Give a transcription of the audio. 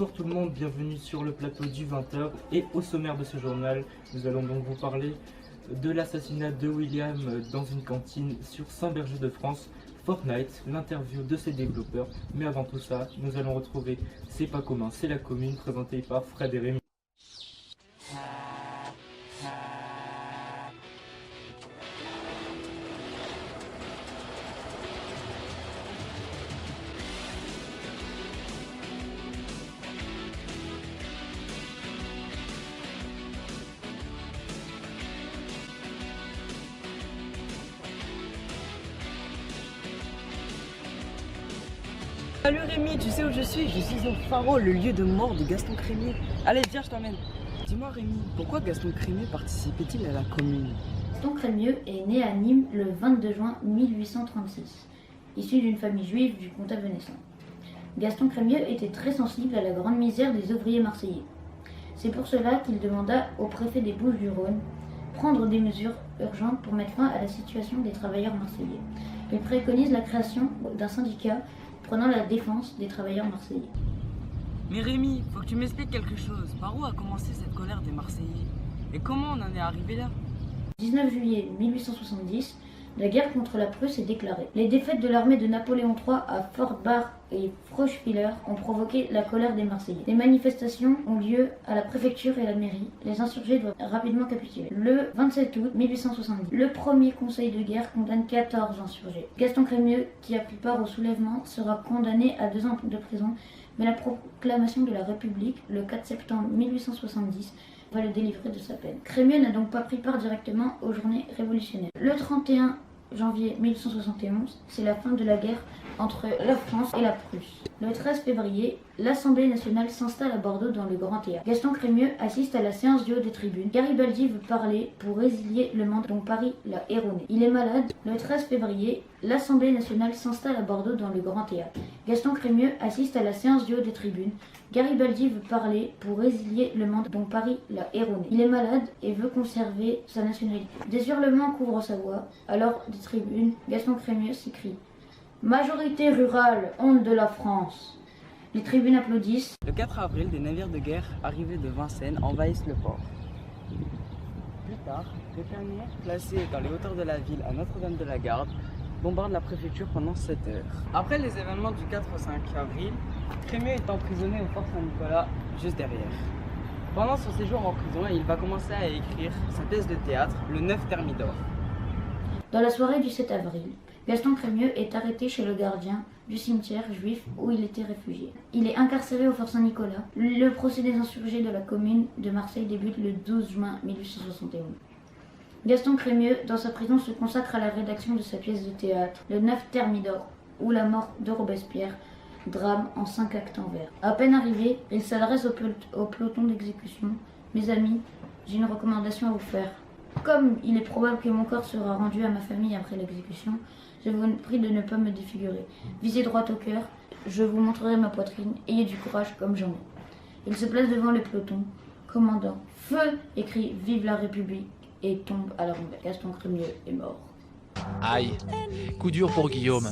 Bonsoir tout le monde, bienvenue sur le plateau du 20h et au sommaire de ce journal, nous allons donc vous parler de l'assassinat de William dans une cantine sur Saint-Berger-de-France, Fortnite, l'interview de ses développeurs, mais avant tout ça, nous allons retrouver C'est pas commun, c'est la commune, présenté par Fred et Rémi. Salut Rémi, tu sais où je suis? Je suis au Pharo, le lieu de mort de Gaston Crémier. Allez, viens, je t'emmène. Dis-moi Rémi, pourquoi Gaston Crémier participait-il à la commune? Gaston Crémieux est né à Nîmes le 22 juin 1836, issu d'une famille juive du comtat venessin. Gaston Crémieux était très sensible à la grande misère des ouvriers marseillais. C'est pour cela qu'il demanda au préfet des Bouches-du-Rhône prendre des mesures urgentes pour mettre fin à la situation des travailleurs marseillais. Il préconise la création d'un syndicat prenant la défense des travailleurs marseillais. Mais Rémi, faut que tu m'expliques quelque chose. Par où a commencé cette colère des Marseillais? Et comment on en est arrivé là? 19 juillet 1870, la guerre contre la Prusse est déclarée. Les défaites de l'armée de Napoléon III à Fort-Barre et Froschwiller ont provoqué la colère des Marseillais. Des manifestations ont lieu à la préfecture et à la mairie. Les insurgés doivent rapidement capituler. Le 27 août 1870, le premier conseil de guerre condamne 14 insurgés. Gaston Crémieux, qui a pris part au soulèvement, sera condamné à 2 ans de prison, mais la proclamation de la République, le 4 septembre 1870, va le délivrer de sa peine. Crémieux n'a donc pas pris part directement aux journées révolutionnaires. Le 31 janvier 1871, c'est la fin de la guerre entre la France et la Prusse. Le 13 février, l'Assemblée nationale s'installe à Bordeaux dans le Grand Théâtre. Gaston Crémieux assiste à la séance du haut des tribunes. Garibaldi veut parler pour résilier le mandat dont Paris l'a erroné. Il est malade. Le 13 février, l'Assemblée nationale s'installe à Bordeaux dans le Grand Théâtre. Gaston Crémieux assiste à la séance du haut des tribunes. Garibaldi veut parler pour résilier le mandat dont Paris l'a erroné. Il est malade et veut conserver sa nationalité. Des hurlements couvrent sa voix. Alors, des tribunes, Gaston Crémieux s'écrie « Majorité rurale, honte de la France !» Les tribunes applaudissent. Le 4 avril, des navires de guerre arrivés de Vincennes envahissent le port. Plus tard, des fermiers placés dans les hauteurs de la ville à Notre-Dame-de-la-Garde bombardent la préfecture pendant 7 heures. Après les événements du 4 au 5 avril, Crémieux est emprisonné au Fort Saint-Nicolas, juste derrière. Pendant son séjour en prison, il va commencer à écrire sa pièce de théâtre, Le 9 Thermidor. Dans la soirée du 7 avril, Gaston Crémieux est arrêté chez le gardien du cimetière juif où il était réfugié. Il est incarcéré au Fort Saint-Nicolas. Le procès des insurgés de la commune de Marseille débute le 12 juin 1871. Gaston Crémieux, dans sa prison, se consacre à la rédaction de sa pièce de théâtre, Le 9 Thermidor, ou La mort de Robespierre, drame en 5 actes en vers. À peine arrivé, il s'adresse au peloton d'exécution. Mes amis, j'ai une recommandation à vous faire. Comme il est probable que mon corps sera rendu à ma famille après l'exécution, je vous prie de ne pas me défigurer. Visez droit au cœur, je vous montrerai ma poitrine, ayez du courage comme j'en ai. Il se place devant le peloton. Commandant, feu, écrit Vive la République et tombe à la renverse. Gaston Crémieux est mort. Aïe, coup dur pour Guillaume.